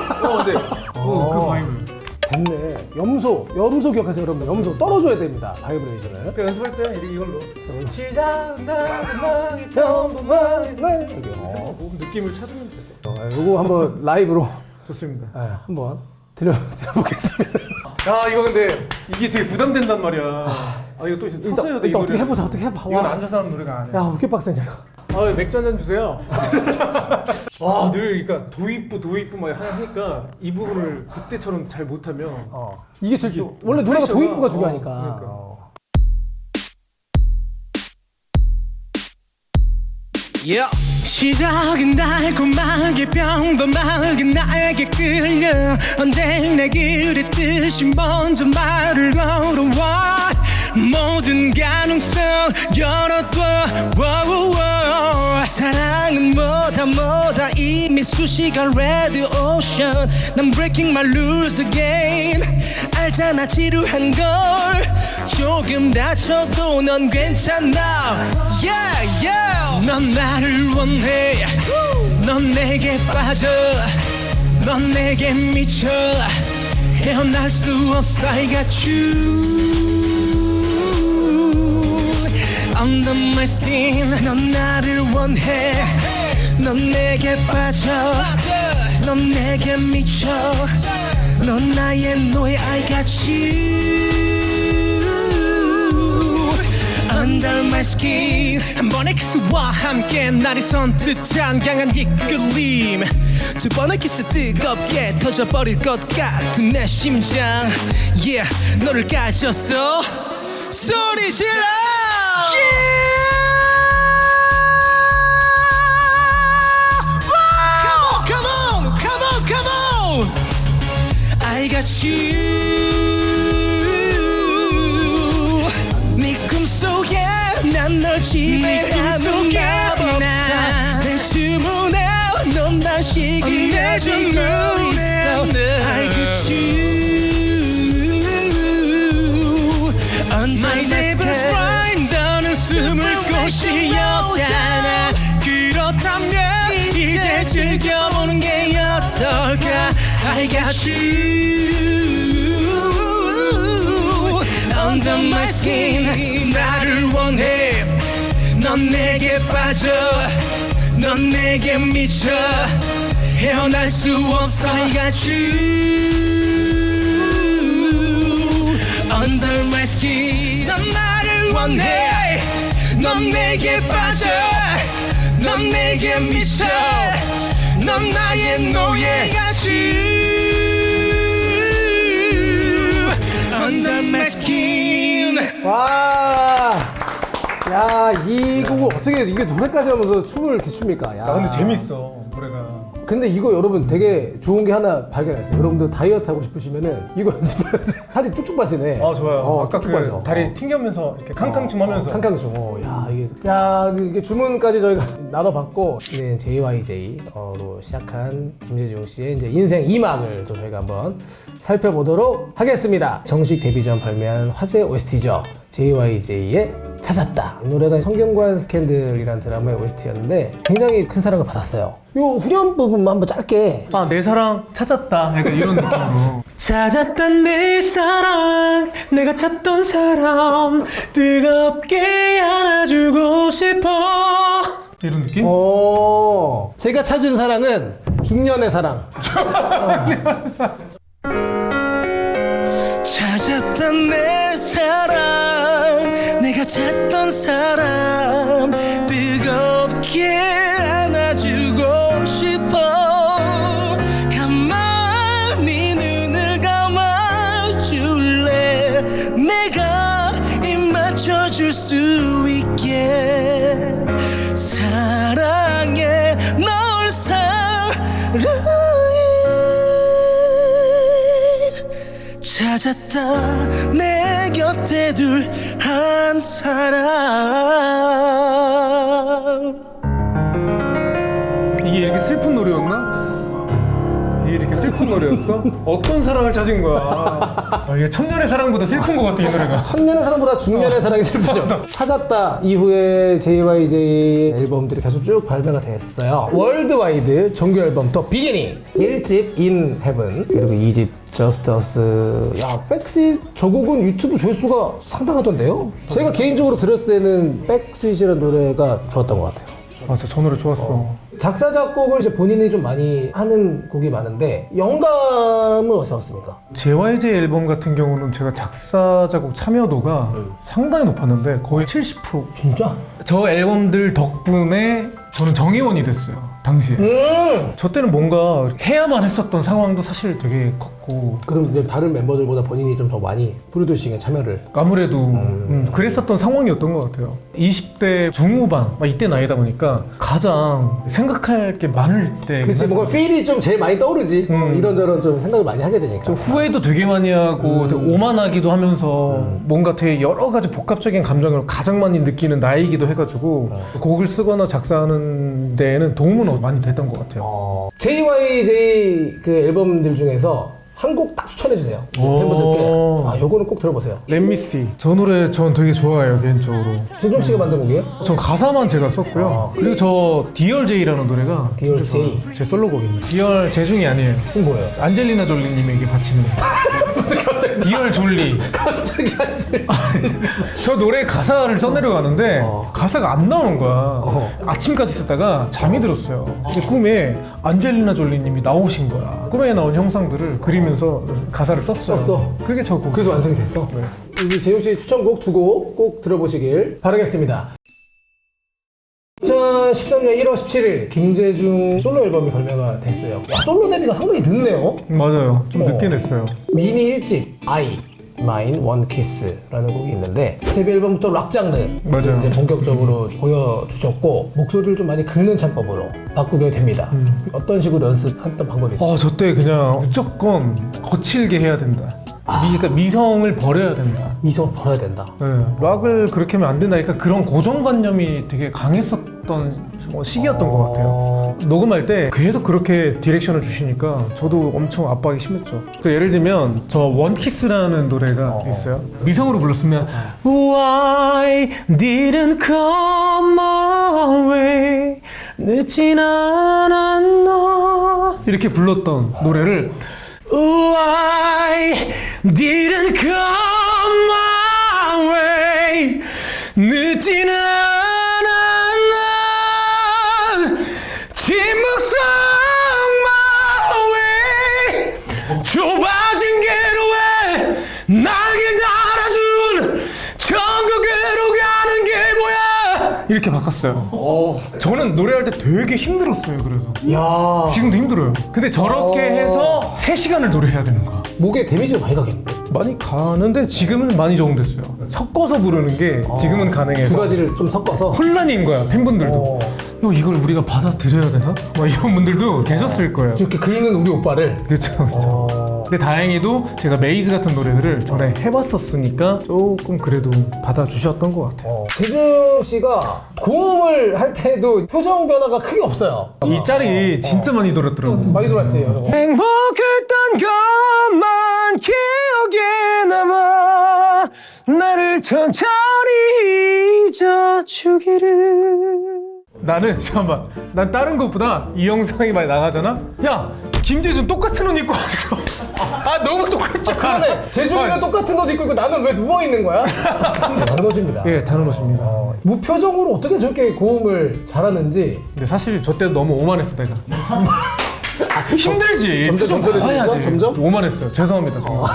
그 바이브. 됐네. 염소 기억하세요, 여러분. 염소 떨어져야 됩니다. 바이브레이션을. 그 연습할 때 이걸로. 시작은 달콤하게 평범하게 느낌을 찾으면 되죠. 이거 한번 라이브로 좋습니다. 한번 드려보겠습니다. 야 이거 근데 이게 되게 부담된단 말이야. 이거 또 서서 해야 돼. 일단 이 어떻게 노래는. 해보자. 어떻게 해봐. 이건 앉아서 하는 노래가 아니야. 야, 어떻게 빡세냐 이거. 맥주 한잔 주세요. 늘 그러니까 도입부 막 하니까 이 부분을 그때처럼 잘 못하면 이게 제일 이게 원래 노래가 프레셔가- 도입부가 중요하니까. 그러니까. Yeah. 시작은 달콤하게 평범하게 나에게 끌려 언제 그랬듯이 먼저 말을 걸어와 모든 가능성 열어둬 사랑은 뭐다 이미 수시간 레드 오션 난 breaking my rules again 알잖아 지루한 걸 조금 다쳐도 넌 괜찮아 yeah yeah 넌 나를 원해 넌 내게 빠져 넌 내게 미쳐 헤어날 수 없어 I got you Under my skin 넌 나를 원해 넌 내게 빠져 넌 내게 미쳐 넌 나의 노예 I got you Under my skin 한 번의 키스와 함께 나를 선뜻한 강한 이끌림 두 번의 키스 뜨겁게 터져버릴 것 같은 내 심장 Yeah 너를 가졌어 소리 질러 Come on I got you 네 꿈속에 난 널 지배하는 게 없어 내 주문에 넌 다시 그려지고 있어 I got you Under my sky 너는 숨을 곳이었잖아 그렇다면 이제 즐겨보는 게 어떨까 I got you Under my skin 나를 원해 넌 내게 빠져 넌 내게 미쳐 헤어날 수 없어 I got you Under my skin 넌 나를 원해 넌 내게 빠져 넌 내게 미쳐 넌 나의 노예 I got you Under my skin 와. 야, 이 곡을 어떻게 이게 노래까지 하면서 춤을 이렇게 춥니까? 야. 아 근데 재밌어 노래가. 근데 이거 여러분 되게 좋은 게 하나 발견했어요. 여러분들 다이어트 하고 싶으시면은 이거 연습하세요. 살이 쭉쭉 빠지네. 아 좋아요. 아까 쭉쭉 그 빠져. 다리 튕기면서 이렇게 캉캉춤 하면서. 캉캉춤. 야 이게 주문까지 저희가 나눠봤고 이제 JYJ로 시작한 김재중 씨의 이제 인생 2막을 또 저희가 한번 살펴보도록 하겠습니다. 정식 데뷔 전 발매한 화제 OST죠. JYJ의 찾았다. 이 노래가 성경관 스캔들이라는 드라마의 OST였는데 굉장히 큰 사랑을 받았어요. 요 후렴 부분만 한번 짧게. 아 내 사랑 찾았다. 약간 이런 느낌으로. 찾았던 내 사랑 내가 찾던 사람 뜨겁게 안아주고 싶어 이런 느낌? 제가 찾은 사랑은 중년의 사랑. 찾았던 내 사랑 내가 찾던 사람 뜨겁게 안아주고 싶어 가만히 눈을 감아줄래 내가 입 맞춰줄 수 있게 사랑해 널 사랑해 찾았다 내 곁에 둘 한 사람 이게 이렇게 슬픈 노래였나? 이게 이렇게 슬픈 노래였어? 어떤 사랑을 찾은 거야? 아, 이게 천년의 사랑보다 슬픈 것 같아 이 노래가. 천년의 사랑보다 중년의 사랑이 슬프죠. 찾았다 이후에 JYJ 앨범들이 계속 쭉 발매가 됐어요. 월드와이드 정규 앨범 더 비기닝 1집 인 헤븐 그리고 2집 저스트 어스. 야 백스윗 저 곡은 유튜브 조회수가 상당하던데요? 제가 개인적으로 들었을 때는 백스윗이라는 노래가 좋았던 것 같아요. 맞아 저 노래 좋았어. 작사 작곡을 이제 본인이 좀 많이 하는 곡이 많은데 영감은 어디서 왔습니까? JYJ 앨범 같은 경우는 제가 작사 작곡 참여도가 상당히 높았는데 거의 70%. 진짜? 저 앨범들 덕분에 저는 정의원이 됐어요 당시에. 저 때는 뭔가 해야만 했었던 상황도 사실 되게 컸고 그럼 이제 다른 멤버들보다 본인이 좀 더 많이 프로듀싱에 참여를. 아무래도 그랬었던 상황이었던 것 같아요. 20대 중후반 막 이때 나이다 보니까 가장 생각할 게 많을 때. 그렇지 뭔가 필이 좀 제일 많이 떠오르지. 이런저런 좀 생각을 많이 하게 되니까. 좀 후회도 되게 많이 하고 되게 오만하기도 하면서 뭔가 되게 여러 가지 복합적인 감정을 가장 많이 느끼는 나이기도 해가지고 곡을 쓰거나 작사하는 데에는 도움은 많이 됐던 것 같아요. JYJ 그 앨범들 중에서 한 곡 딱 추천해 주세요. 팬분들께. 아 요거는 꼭 들어보세요. 렛미씨 저 노래 전 되게 좋아해요 개인적으로. 진종 씨가 만든 곡이에요? 전 가사만 제가 썼고요. 그리고 저 디얼제이라는 노래가 디얼 진짜 제이. 제 솔로곡입니다. 디얼 재중이 아니에요. 그건 뭐예요? 안젤리나 졸리님에게 바치는 갑자기 디얼 졸리. 갑자기 앉을. 저 노래 가사를 써내려가는데 가사가 안 나오는 거야. 아침까지 쓰다가 잠이 들었어요. 근데 꿈에 안젤리나 졸리님이 나오신 거야. 꿈에 나온 형상들을 그리면서 가사를 썼어요. 썼어? 그게 저 곡. 그래서 완성이 됐어. 네. 우리 재용 씨 추천곡 두 곡 꼭 들어보시길 바라겠습니다. 2013년 1월 17일 김재중 솔로 앨범이 발매가 됐어요. 와, 솔로 데뷔가 상당히 늦네요. 맞아요. 좀 늦게 냈어요. 미니 1집 I Mine One Kiss라는 곡이 있는데 데뷔 앨범부터 락 장르 맞아요. 이제 본격적으로 보여주셨고 목소리를 좀 많이 긁는 창법으로 바꾸게 됩니다. 어떤 식으로 연습했던 방법이 있나요? 저 때 그냥 무조건 거칠게 해야 된다. 그러니까 미성을 버려야 된다. 미성을 버려야 된다. 네, 락을 그렇게 하면 안 된다니까 그런 고정관념이 되게 강했었던 시기였던 것 같아요. 녹음할 때 계속 그렇게 디렉션을 주시니까 저도 엄청 압박이 심했죠. 그 예를 들면 저 원키스라는 노래가 있어요. 미성으로 불렀으면 Why didn't come my way 늦진 않았나 이렇게 불렀던 노래를 Why didn't come my way 늦진 않았나 침묵성 my way 좁아진 기로에 날길 달아준 천국으로 가는 길 뭐야 이렇게 바꿨어요. 저는 노래할 때 되게 힘들었어요. 그래서 야, 지금도 힘들어요. 근데 저렇게 해서 3시간을 노래해야 되는 거야. 목에 데미지가 많이 가겠는데? 많이 가는데 지금은 많이 적응됐어요. 섞어서 부르는 게 지금은 가능해서 두 가지를 좀 섞어서. 혼란인 거야 팬분들도. 이걸 우리가 받아들여야 되나? 막 이런 분들도 계셨을 거예요. 이렇게 긁는 우리 오빠를. 그렇죠, 그렇죠. 근데 다행히도 제가 메이즈 같은 노래들을 전에 해봤었으니까 조금 그래도 받아주셨던 것 같아요. 재중 씨가 고음을 할 때도 표정 변화가 크게 없어요. 이 짤이 진짜 많이 돌았더라고요. 많이 돌았지. 행복했던 것만 기억에 남아 나를 천천히 잊어주기를. 나는 잠깐만 난 다른 것보다 이 영상이 많이 나가잖아. 야 김재준 똑같은 옷 입고 왔어. 아 너무 똑같지. 그러네. 재중이랑 똑같은 옷 입고 있고 나는 왜 누워 있는 거야? 다른 옷입니다. 예, 다른 옷입니다. 무표정으로 어떻게 저렇게 고음을 잘하는지. 근데 사실 저 때도 너무 오만했어 내가. 힘들지. 점점 점점해지면서? 봐야지. 점점? 오만했어요. 죄송합니다. 정말.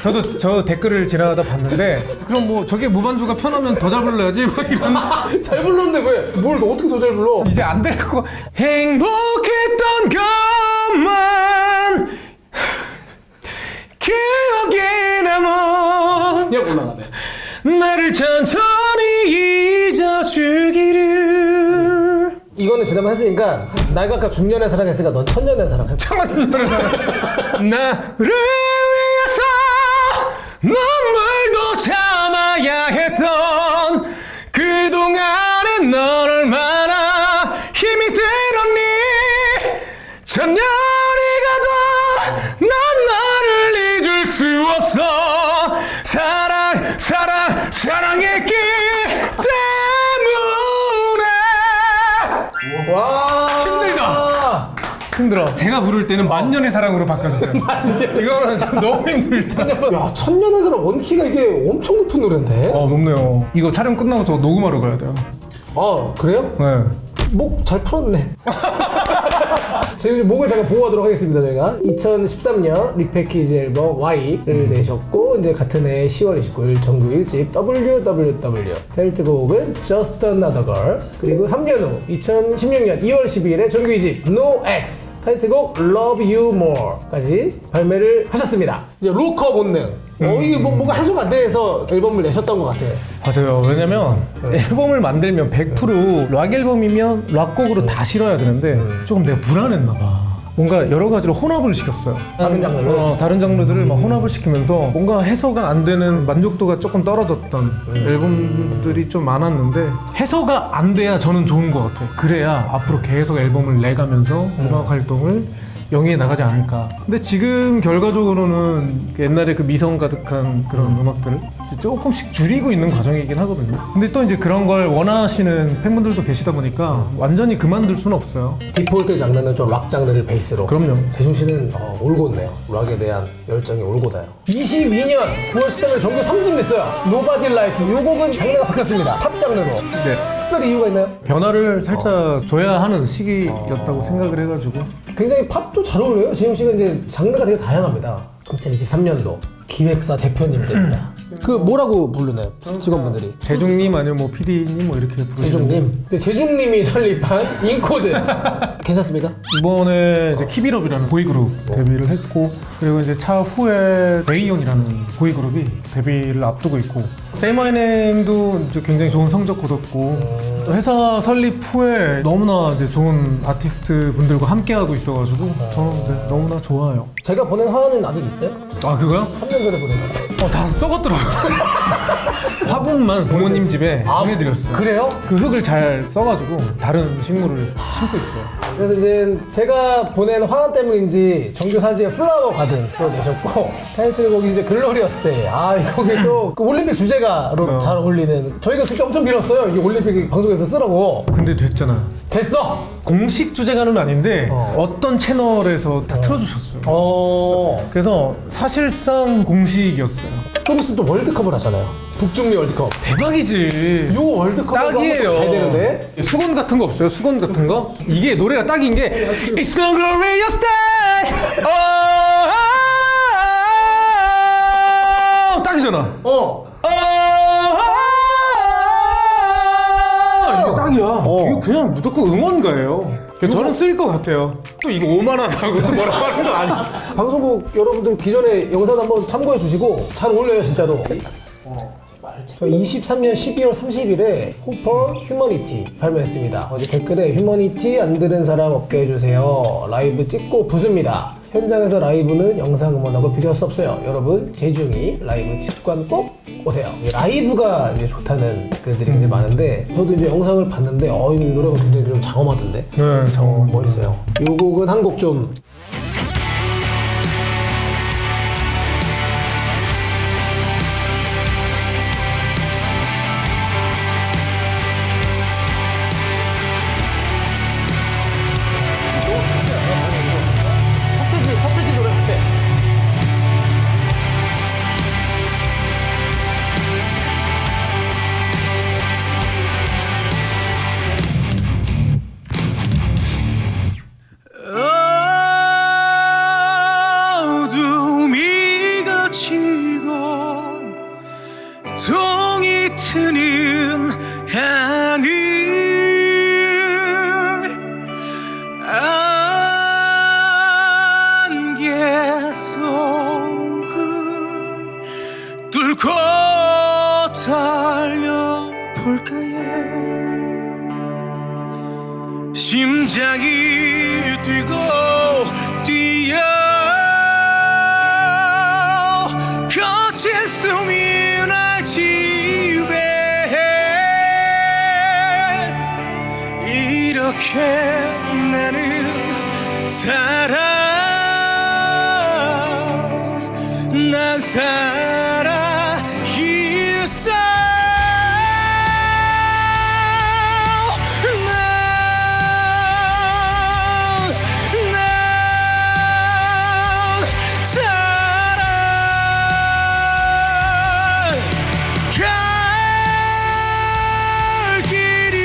저도 저 댓글을 지나가다 봤는데 그럼 뭐 저게 무반주가 편하면 더 잘 불러야지 막 이런. 잘 불렀는데 왜? 뭘 어떻게 더 잘 불러? 이제 안 될 거. 행복했던 것만 기억에 남아 그냥 올라가네. 나를 천천히 잊어주기를. 이거는 지난번 했으니까 나가 아까 중년의 사랑 했으니까 넌 천년의 사랑 해봐. 나를 위해서 눈물도 참아야 했던 그동안에 널 얼마나 힘이 들었니. 천년이 가도 난 너를 잊을 수 없어. 사랑했기 때문에. 와, 힘들다. 힘들어. 제가 부를 때는 만년의 사랑으로 바꿔주세요. 이거는 좀 너무 힘들죠. 야, 천년의 사랑 원키가 이게 엄청 높은 노래인데? 높네요. 이거 촬영 끝나고 저 녹음하러 가야 돼요. 아, 그래요? 네. 목 잘 풀었네. 지금 목을 잠깐 보호하도록 하겠습니다. 저희가 2013년 리패키지 앨범 Y를 내셨고 이제 같은 해 10월 29일 정규 1집 WWW 타이틀곡은 Just Another Girl. 그리고 3년 후 2016년 2월 12일에 정규 2집 No X 타이틀곡 Love You More까지 발매를 하셨습니다. 이제 로커 본능. 이게 뭔가 해소가 안 돼서 앨범을 내셨던 것 같아요. 맞아요. 왜냐면 앨범을 만들면 100% 락 앨범이면 락곡으로 다 실어야 되는데 조금 내가 불안했나 봐. 뭔가 여러 가지로 혼합을 시켰어요. 다른 장르를? 다른 장르들을 막 혼합을 시키면서 뭔가 해소가 안 되는 만족도가 조금 떨어졌던 앨범들이 좀 많았는데 해소가 안 돼야 저는 좋은 것 같아요. 그래야 앞으로 계속 앨범을 내가면서 음악 활동을 영위해 나가지 않을까. 근데 지금 결과적으로는 옛날에 그 미성 가득한 그런 음악들을 이제 조금씩 줄이고 있는 과정이긴 하거든요. 근데 또 이제 그런 걸 원하시는 팬분들도 계시다 보니까 완전히 그만둘 수는 없어요. 디폴트 장르는 좀 락 장르를 베이스로. 그럼요. 재중 씨는 올곧네요. 락에 대한 열정이 올곧아요. 22년 9월 13일 정규 3집 냈어요. Nobody Like You. 이 곡은 장르가 바뀌었습니다. 팝 장르로. 네. 특별히 이유가 있나요? 변화를 살짝 줘야 하는 시기였다고 생각을 해가지고. 굉장히 팝도 잘 어울려요. 재중 씨가 이제 장르가 되게 다양합니다. 2023년도 기획사 대표님들입니다. 그 뭐라고 부르나요? 직원분들이. 재중님 아니면 뭐 PD님 뭐 이렇게 부르시는. 재중님. 재중님이 설립한 인코드 괜찮습니까? 이번에 이제 키비럽이라는 보이그룹 데뷔를 했고, 그리고 이제 차후에 레이온이라는 보이그룹이 데뷔를 앞두고 있고, Say My Name도 이제 굉장히 좋은 성적 거뒀고, 회사 설립 후에 너무나 이제 좋은 아티스트 분들과 함께 하고 있어가지고 저는 네, 너무나 좋아요. 제가 보낸 화환은 아직 있어요? 아 그거요? 3년 전에 보냈는데. 다 썩었더라고요. 화분만 부모님 집에 보내드렸어요. 그래요? 그 흙을 잘 써가지고 다른 식물을 심고 있어요. 그래서 이제 제가 보낸 화환 때문인지 정규 사지에 플라워 가든 또 내셨고, 타이틀곡이 이제 글로리어스 데이. 이 곡이 또 그 올림픽 주제가로 잘 어울리는, 저희가 그때 엄청 밀었어요. 이게 올림픽 방송에서 쓰라고. 근데 됐잖아. 됐어! 공식 주제가는 아닌데 어떤 채널에서 다 틀어주셨어요. 그래서 사실상 공식이었어요. 좀 있으면 또 월드컵을 하잖아요. 북중미 월드컵. 대박이지. 요 월드컵에서 딱이에요. 가야 되는데. 수건 같은 거 없어요? 수건 같은 거? 이게 노래가 딱인 게 It's a glorious day. 딱이잖아. 이게 딱이야. 이게 그냥 무조건 응원가예요. 저는 쓸 것 같아요. 또 이거 오만하다고 또 뭐라고 하는 거 아니야? 방송국 여러분들 기존에 영상 한번 참고해 주시고, 잘 어울려요 진짜로. 저 23년 12월 30일에 호퍼 휴머니티 발매했습니다. 어제 댓글에 휴머니티 안 들은 사람 없게 해주세요. 라이브 찍고 부습니다. 현장에서 라이브는 영상 응원하고 필요할 수 없어요. 여러분 재중이 라이브 직관 꼭 오세요. 라이브가 이제 좋다는 댓글들이 굉장히 많은데, 저도 이제 영상을 봤는데 이 노래가 굉장히 좀 장엄하던데. 네, 정말 멋있어요. 이 곡은 한 곡 좀 서태지 노래 같아. 어둠이 걷히고 동이 트는 하늘, 안개 속을 뚫고 달려볼까요? 심장이 뛰고 뛰어 거친 숨이 날 지배해. 이렇게 나는 살아, 난 살아 있어. 난 살아. 갈 길이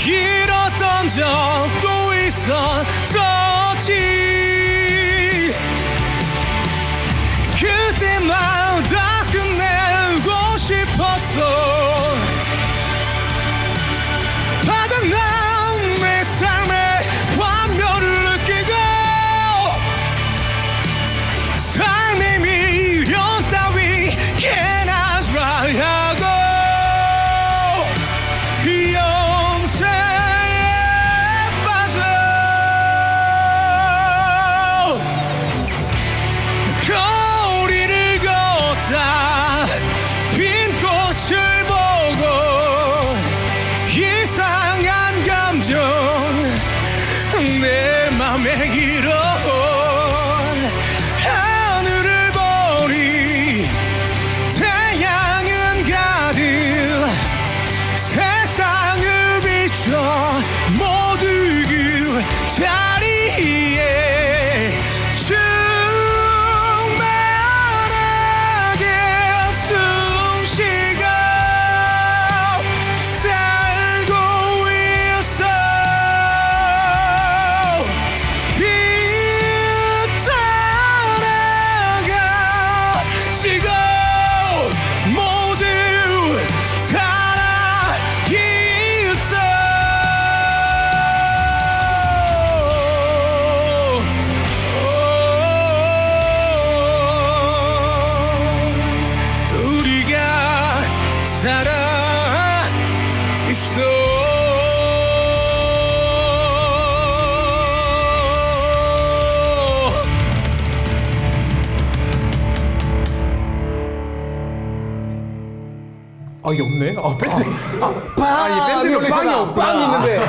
잃었던 적도 있었지. 그때마다 끝내고 싶었어. 바닥난 내 삶의 완멸을 느끼고, 삶의 미련 따위 개나 드라이하고 영생에 빠져 거리를 걷다 빈 꽃을 이게 없네. 밴드. 빵! 밴드로 빵이 없구나. 빵이 있는데.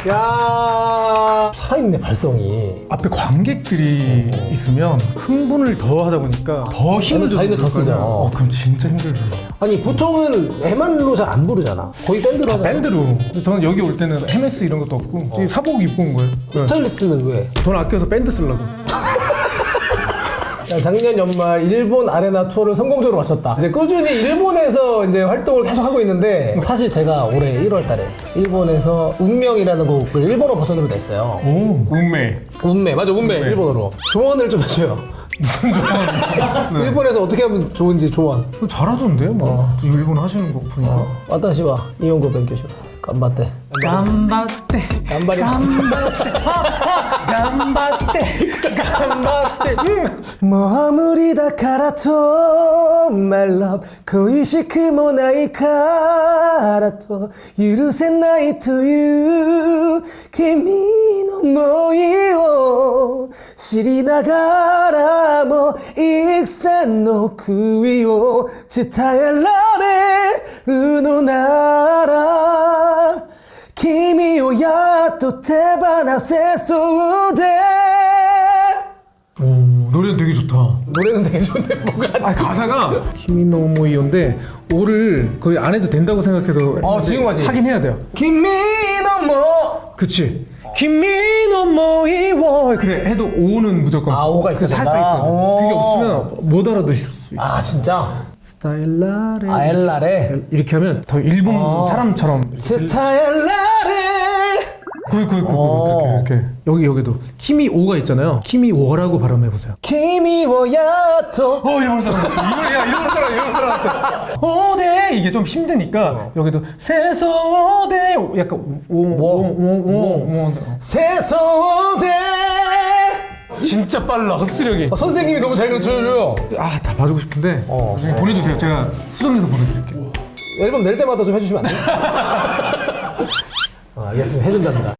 야 살아있네 발성이. 앞에 관객들이 있으면 흥분을 더 하다 보니까 더 힘을 다이너 더 쓰죠. 그럼 진짜 힘들죠. 아니 보통은 MR로 잘 안 부르잖아. 거의 밴드로 하잖아. 밴드로. 근데 저는 여기 올 때는 MS 이런 것도 없고 사복 입고 온 거예요. 스타일리스트는 왜? 돈 아껴서 밴드 쓰려고. 작년 연말 일본 아레나 투어를 성공적으로 마쳤다. 이제 꾸준히 일본에서 이제 활동을 계속 하고 있는데 사실 제가 올해 1월달에 일본에서 운명이라는 곡을 일본어 버전으로 냈어요. 오, 운매. 운매 맞아 운매 일본어로. 조언을 좀 해줘요. 무슨 조언? 일본에서 어떻게 하면 좋은지 조언. 잘하던데, 막 일본 하시는 거 보니까. 와타시와 일본어 벤교시마스. 간바떼. 간바떼. 간바리 간바떼. もう無理だからと My love 恋しくもないからと許せないという君の想いを知りながらも幾千の悔いを伝えられるのなら君をやっと手放せそうで오, 노래는 되게 좋다. 노래는 되게 좋은데 뭐가 가사가 키미노 오모이요인데 오를 거의 안 해도 된다고 생각해서 지금 하지. 하긴 해야 돼요. 김민호 뭐 그치. 키미노 모이워 그래 해도 오는 무조건 오가 있어야 살짝 된다. 있어야 돼. 오. 그게 없으면 못 알아들으실 수 있어. 진짜? 스타일라레 엘라레 이렇게 하면 더 일본 사람처럼 스타일라레 이렇게 여기도 키미오가 있잖아요. 키미오라고 발음해보세요. 키미워야토 일본 사람 같아. 일본 사람 같아. 오데 이게 좀 힘드니까 여기도 세소데 약간 오 세소데 진짜 빨라 흡수력이. 선생님이 너무 잘 가르쳐줘요. 다 봐주고 싶은데 나중에 보내주세요. 제가 수정해서 보내드릴게요. 앨범 낼 때마다 좀 해주시면 안 돼요? 알겠습니다. 해준답니다.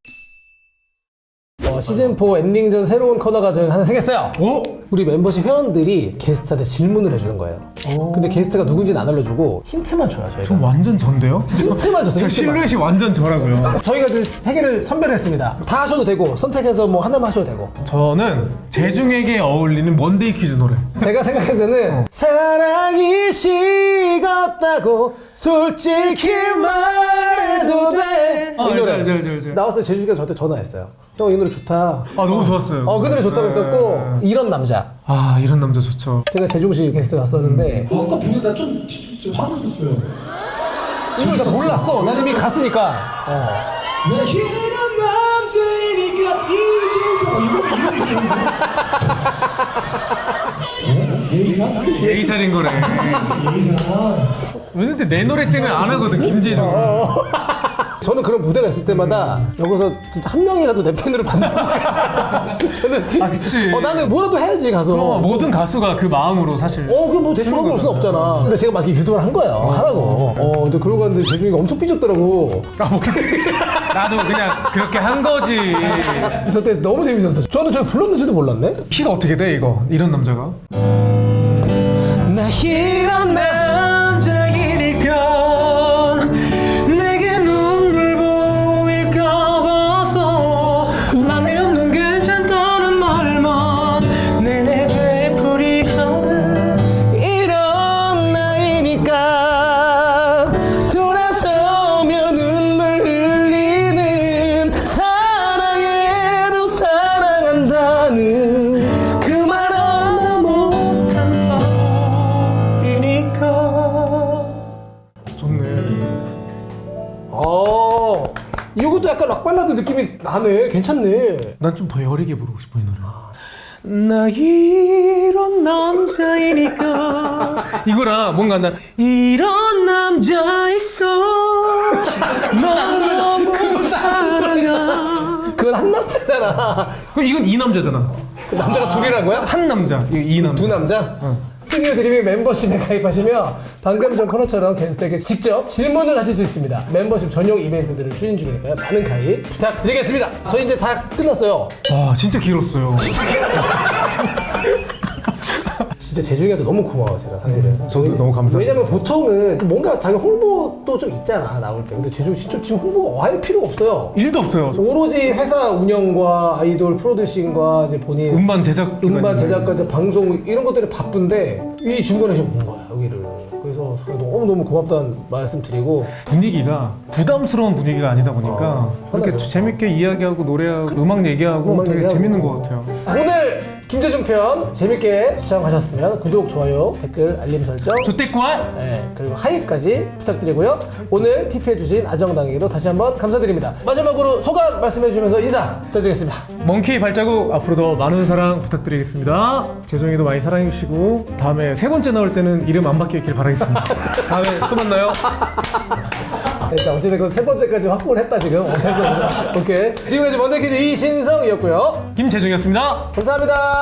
시즌4 엔딩 전 새로운 코너가 저희 하나 생겼어요. 우리 멤버십 회원들이 게스트한테 질문을 해주는 거예요. 근데 게스트가 누군지는 안 알려주고 힌트만 줘요, 저희가. 전 완전 전데요? 힌트만 줬어요. 제가 실루엣이 완전 저라고요. 저희가 이제 세 개를 선별했습니다. 다 하셔도 되고 선택해서 뭐 하나만 하셔도 되고. 저는 재중에게 어울리는 먼데이 퀴즈 노래. 제가 생각했을 때는 사랑이 식었다고 솔직히 말해도 돼. 이 노래 알죠. 나왔을 때 제주씨가 저한테 전화했어요. 형 이 노래 좋다. 너무 좋았어요. 그 노래 좋다고 했었고 이런 남자. 이런 남자 좋죠. 제가 재중씨 게스트 갔었는데 아까 보니까 나좀 화났었어요. 이걸 다 몰랐어. 난 이미 갔으니까. 나 이런 남자이니까 이제서 예의 차린 거래. 근데 내 노래 때문에 안 하거든, 김재중. 저는 그런 무대가 있을 때마다 여기서 진짜 한 명이라도 내 팬으로 만들어야지. 저는 그치. 나는 뭐라도 해야지 가서. 모든 가수가 그 마음으로 사실. 그럼 뭐 대충 하고 올 순 없잖아. 근데 제가 막 이렇게 유도를 한 거예요. 하라고. 근데 그러고 갔는데 재중이가 엄청 삐졌더라고. 나도 그냥 그렇게 한 거지. 저 때 너무 재밌었어. 저는 저기 불렀는지도 몰랐네. 키가 어떻게 돼, 이거? 이런 남자가? 나 이런 남자이니까 내게 눈물 보일까 봐서 맘에 없는 괜찮다는 말만 내내 되풀이하는 이런 나이니까 돌아서면 눈물 흘리는 사랑해도 사랑한다는 그 말 하나 못한 바보이니까. 좋네. 이것도 약간 락발라드 느낌이 나네. 괜찮네. 난 좀 더 여리게 부르고 싶어, 이 노래. 나 이런 남자이니까 이거랑 뭔가 나 이런 남자 있어 널 너무 사랑하. 그건 한 남자잖아. 이건 이 남자잖아. 남자가 둘이란 거야? 한 남자, 이 남자. 두 남자? 시니어 드리밍 멤버십에 가입하시면 방금 전 코너처럼 게스트에게 직접 질문을 하실 수 있습니다. 멤버십 전용 이벤트들을 추진 중이니까요. 많은 가입 부탁드리겠습니다. 저희 이제 다 끝났어요. 와, 진짜 길었어요. 진짜 재중이한테 너무 고마워 제가 사실은. 저도 너무 감사합니다. 왜냐면 보통은 뭔가 자기 홍보도 좀 있잖아 나올 때. 근데 재중이 진짜 지금 홍보가 아예 필요가 없어요. 일도 없어요. 오로지 회사 운영과 아이돌 프로듀싱과 이제 본인 음반 제작 음반 제작과 이제 방송 이런 것들이 바쁜데 이 중간에 지금 온 거야 여기를. 그래서 너무너무 고맙다는 말씀 드리고 분위기가 부담스러운 분위기가 아니다 보니까 그렇게 편하죠. 재밌게 이야기하고 노래하고 음악 얘기하고 음악 되게 얘기하고. 재밌는 것 같아요. 오늘 김재중 편 재밌게 시청하셨으면 구독, 좋아요, 댓글, 알림 설정 조태꾸알 네, 그리고 하이까지 부탁드리고요. 오늘 피피해주신 아정당에게도 다시 한번 감사드립니다. 마지막으로 소감 말씀해주시면서 인사 부탁드리겠습니다. 멍키 발자국 앞으로 더 많은 사랑 부탁드리겠습니다. 재종이도 많이 사랑해주시고 다음에 세 번째 나올 때는 이름 안 바뀌었길 바라겠습니다. 다음에 또 만나요. 일단 어찌됐건 세 번째까지 확보를 했다 지금. 오케이. 지금까지 먼데키즈 이신성이었고요. 김재종이었습니다. 감사합니다.